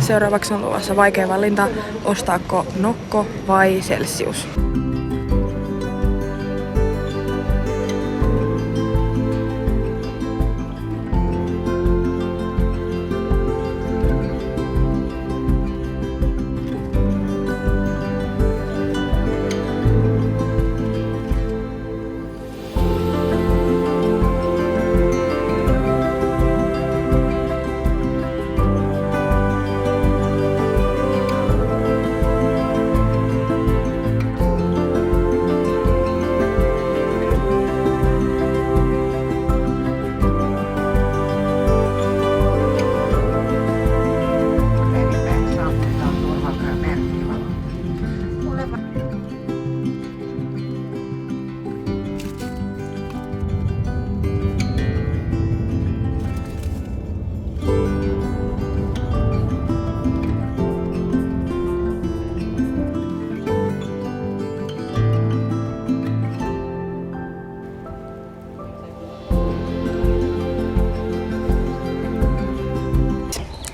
Seuraavaksi on luvassa vaikea valinta, ostaako nokko vai Celsius.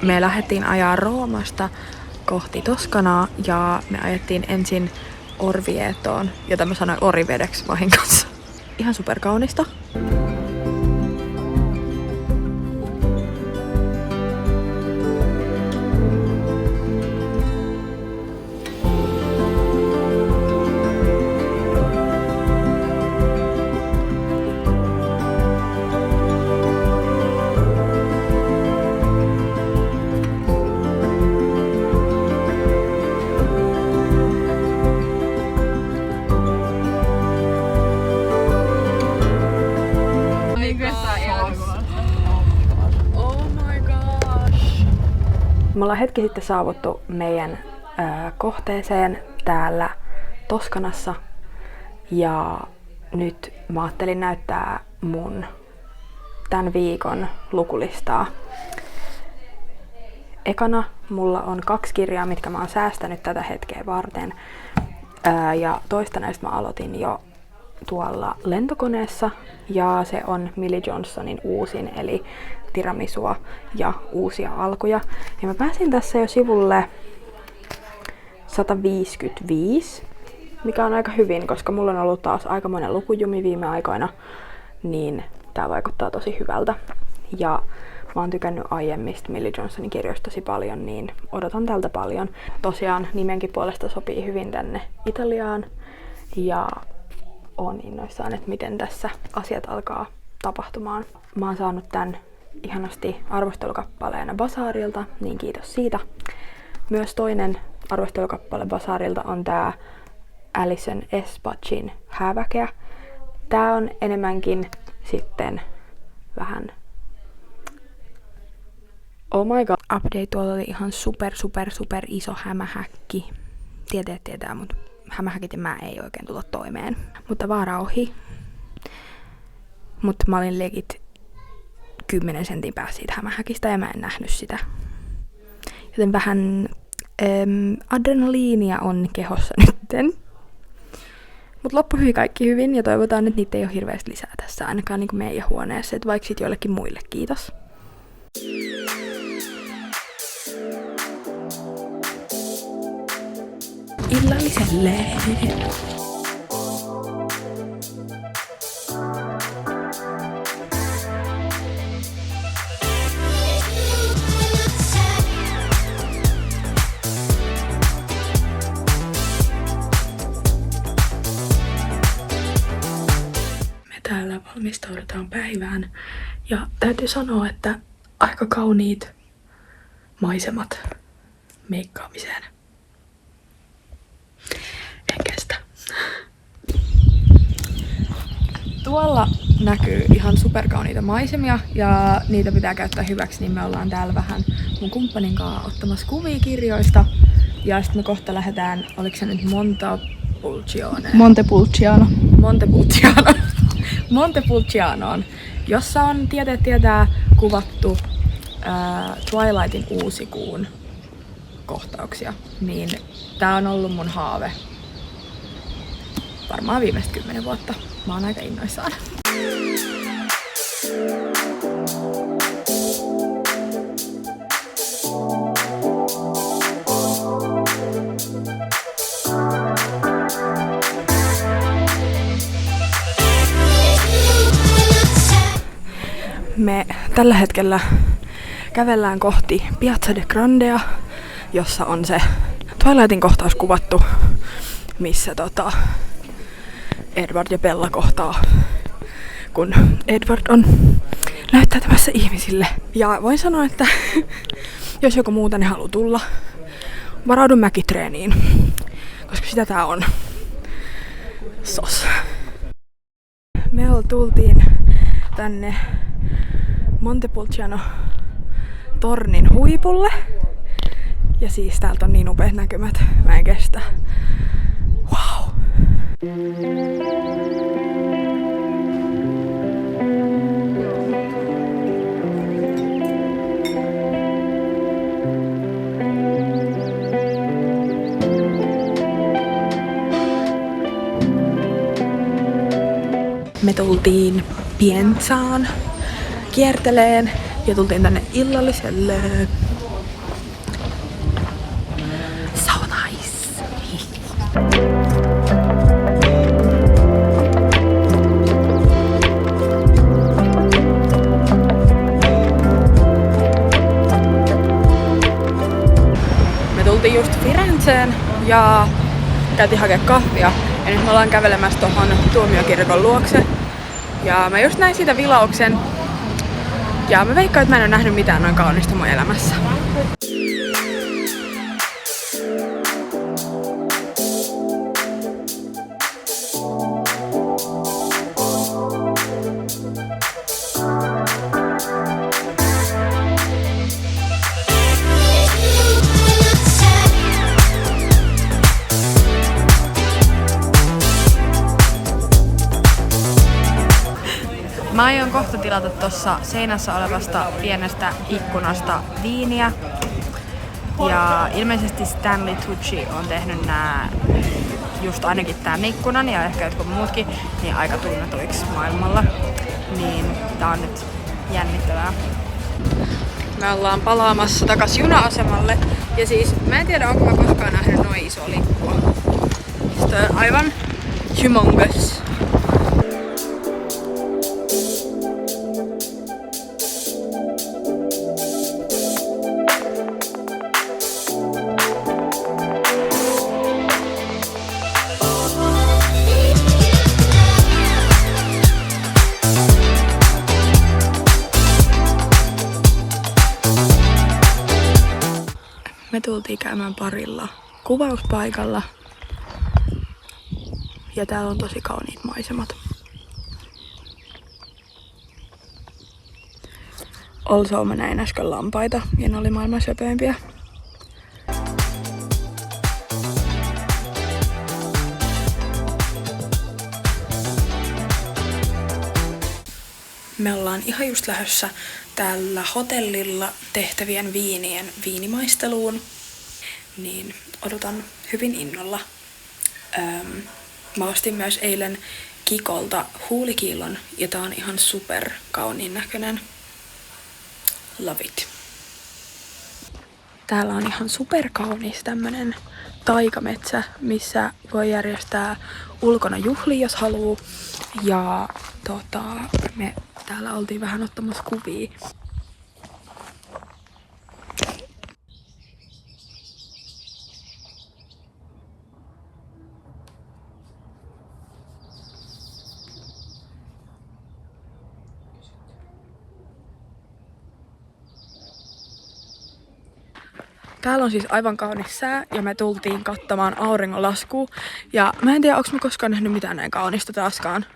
Me lähdettiin ajaa Roomasta kohti Toskanaa ja me ajettiin ensin Orvietoon, jota mä sanoin Orivedeksi vahingossa. Ihan superkaunista. Me ollaan hetki sitten saavuttu meidän kohteeseen täällä Toskanassa ja nyt mä ajattelin näyttää mun tämän viikon lukulistaa. Ekana mulla on 2 kirjaa, mitkä mä oon säästänyt tätä hetkeä varten ja toista näistä mä aloitin jo tuolla lentokoneessa ja se on Millie Johnsonin uusin eli Tiramisua ja uusia alkuja. Ja mä pääsin tässä jo sivulle 155, mikä on aika hyvin, koska mulla on ollut taas aikamoinen lukujumi viime aikoina, niin tää vaikuttaa tosi hyvältä. Ja mä oon tykännyt aiemmista Millie Johnsonin kirjoista tosi paljon, niin odotan tältä paljon. Tosiaan nimenkin puolesta sopii hyvin tänne Italiaan ja oon innoissaan, että miten tässä asiat alkaa tapahtumaan. Mä oon saanut tän ihanasti arvostelukappaleena Basarilta, niin kiitos siitä. Myös toinen arvostelukappale Basarilta on tää Alison S. Butchin Hääväkeä. Tää on enemmänkin sitten vähän oh my god. Update, tuolla oli ihan super iso hämähäkki. Tietää, mutta hämähäkit ja mä ei oikein tulla toimeen. Mutta vaara ohi. Mutta mä olin legit 10 sentin päässä siitä hämähäkistä ja mä en nähnyt sitä. Joten vähän adrenaliinia on kehossa nytten. Mut loppui kaikki hyvin ja toivotaan, että niitä ei ole hirveästi lisää tässä ainakaan niin kuin meidän huoneessa, että vaikka sit joillekin muille. Kiitos. Illalliselle. Täällä valmistaudutaan päivään ja täytyy sanoa, että aika kauniit maisemat meikkaamiseen. En kestä. Tuolla näkyy ihan superkauniita maisemia ja niitä pitää käyttää hyväksi, niin me ollaan täällä vähän mun kumppanin kanssa ottamassa kuvia kirjoista ja sitten me kohta lähdetään, oliko se nyt Montepulcianoon, jossa on tietää kuvattu Twilightin Uusikuun kohtauksia. Niin tää on ollut mun haave varmaan viimeiset 10 vuotta. Mä oon aika innoissaan. Me tällä hetkellä kävellään kohti Piazza del Grandea, jossa on se Twilightin kohtaus kuvattu, missä Edward ja Bella kohtaa, kun Edward on näyttäytymässä ihmisille. Ja voin sanoa, että jos joku muu tänne haluaa tulla, varaudu mäkitreeniin, koska sitä tää on. Sos. Me tultiin tänne Montepulciano tornin huipulle. Ja siis täältä on niin upeat näkymät. Mä en kestä. Wow. Me tultiin Pienzaan kierteleen ja tultiin tänne illalliselle. So nice! Me tultiin just Firenzeen ja käytiin hakea kahvia. Ja nyt me ollaan kävelemässä tohon tuomiokirkon luokse. Ja mä just näin siitä vilauksen. Ja mä veikkaan, että mä en ole nähnyt mitään noin kaunista mun elämässä. Mä aion kohta tilata tossa seinässä olevasta pienestä ikkunasta viiniä. Ja ilmeisesti Stanley Tucci on tehnyt nää, just ainakin tän ikkunan ja ehkä jotkut muutkin, niin aika tunnetuiksi maailmalla. Niin tää on nyt jännittävää. Me ollaan palaamassa takas juna-asemalle. Ja siis mä en tiedä, onko mä koskaan nähnyt noin isoa lippua. Siis toi on aivan humongous. Me tultiin käymään parilla kuvauspaikalla ja täällä on tosi kauniit maisemat. Also mä näin äsken lampaita ja ne oli maailman söpöimpiä. Me ollaan ihan just lähdössä tällä hotellilla tehtävien viinien viinimaisteluun, niin odotan hyvin innolla. Mä ostin myös eilen Kikolta huulikiillon ja tää on ihan super kauniin näköinen. Love it. Täällä on ihan super kaunis tämmönen taikametsä, missä voi järjestää ulkona juhlia, jos haluu. Ja me täällä oltiin vähän ottamassa kuvia. Täällä on siis aivan kaunis sää ja me tultiin katsomaan auringonlaskua. Ja mä en tiedä, onko mä koskaan nähnyt mitään näin kaunista taaskaan.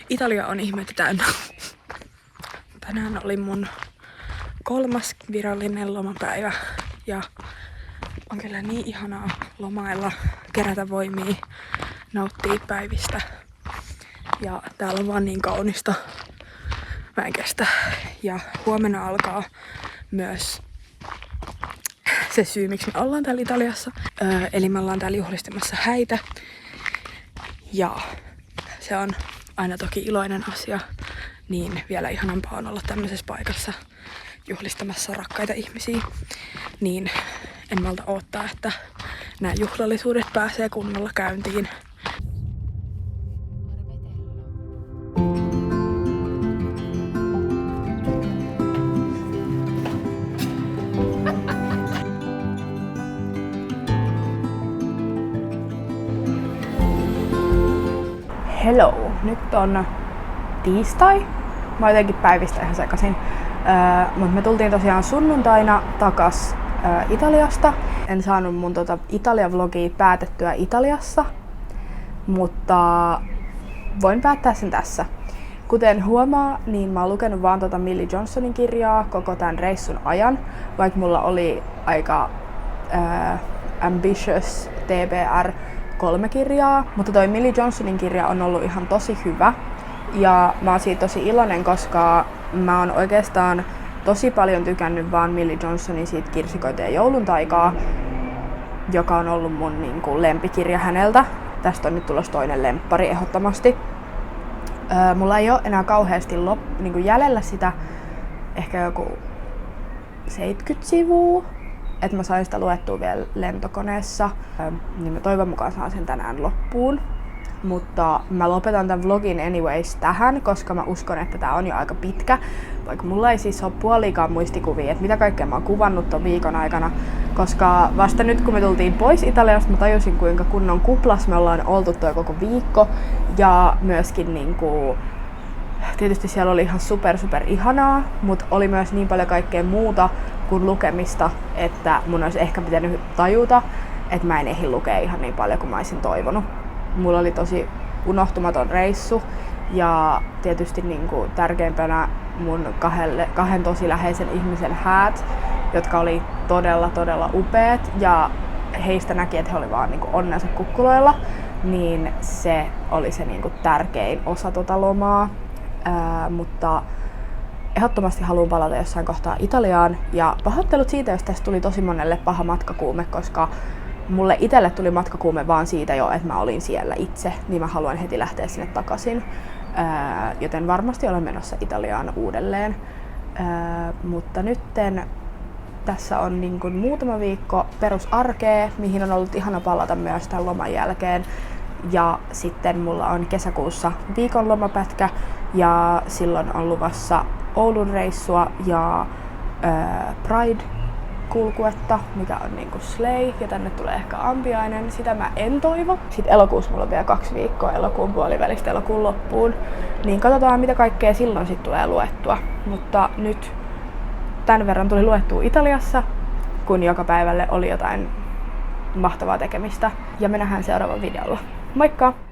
Italia on ihmeitä täynnä. Tänään oli mun 3. virallinen lomapäivä. Ja on kyllä niin ihanaa lomailla, kerätä voimia, nauttia päivistä. Ja täällä on vaan niin kaunista. Mä en kestä. Ja huomenna alkaa myös se syy, miksi me ollaan täällä Italiassa. Eli me ollaan täällä juhlistamassa häitä. Ja se on aina toki iloinen asia. Niin vielä ihanampaa on olla tämmöisessä paikassa juhlistamassa rakkaita ihmisiä. Niin en malta odottaa, että nämä juhlallisuudet pääsee kunnolla käyntiin. Hello! Nyt on tiistai. Mä oon jotenkin päivistä ihan sekaisin. Mutta me tultiin tosiaan sunnuntaina takas Italiasta. En saanut mun Italia-vlogia päätettyä Italiassa, mutta voin päättää sen tässä. Kuten huomaa, niin mä oon lukenut vaan Millie Johnsonin kirjaa koko tämän reissun ajan, vaikka mulla oli aika ambitious TBR 3 kirjaa, mutta toi Millie Johnsonin kirja on ollut ihan tosi hyvä. Ja mä oon siitä tosi iloinen, koska mä oon oikeastaan tosi paljon tykännyt vaan Millie Johnsonin siitä Kirsikoita ja joulun taikaa, joka on ollut mun lempikirja häneltä. Tästä on nyt tulossa toinen lemppari ehdottomasti. Mulla ei ole enää kauheasti jäljellä sitä, ehkä joku 70 sivua. Että mä sain sitä luettua vielä lentokoneessa, niin mä toivon mukaan saan sen tänään loppuun. Mutta mä lopetan tämän vlogin anyways tähän, koska mä uskon, että tää on jo aika pitkä. Vaikka mulla ei siis ole puolikaan muistikuvia, että mitä kaikkea mä oon kuvannut ton viikon aikana. Koska vasta nyt kun me tultiin pois Italiasta, mä tajusin kuinka kunnon kuplas me ollaan oltu toi koko viikko. Ja myöskin tietysti siellä oli ihan super ihanaa, mutta oli myös niin paljon kaikkea muuta kuin lukemista, että mun olisi ehkä pitänyt tajuta, että mä en ehdi lukea ihan niin paljon kuin mä olisin toivonut. Mulla oli tosi unohtumaton reissu ja tietysti tärkeimpänä mun kahden tosi läheisen ihmisen häät, jotka oli todella upeat ja heistä näki, että he oli vaan onnensa kukkuloilla, niin se oli se tärkein osa lomaa. Mutta ehdottomasti haluan palata jossain kohtaa Italiaan ja pahoittelut siitä, jos tästä tuli tosi monelle paha matkakuume, koska mulle itselle tuli matkakuume vaan siitä jo, että mä olin siellä itse, niin mä haluan heti lähteä sinne takaisin, joten varmasti olen menossa Italiaan uudelleen. Mutta nytten tässä on muutama viikko perusarkea, mihin on ollut ihana palata myös tämän loman jälkeen. Ja sitten mulla on kesäkuussa viikon lomapätkä ja silloin on luvassa Oulun reissua ja Pride-kulkuetta, mikä on slay, ja tänne tulee ehkä ampiainen. Sitä mä en toivo. Sitten elokuussa mulla on vielä 2 viikkoa elokuun puolivälistä elokuun loppuun. Niin katsotaan mitä kaikkea silloin sitten tulee luettua. Mutta nyt tämän verran tuli luettua Italiassa, kun joka päivälle oli jotain mahtavaa tekemistä. Ja me nähdään seuraavalla videolla. Moikka!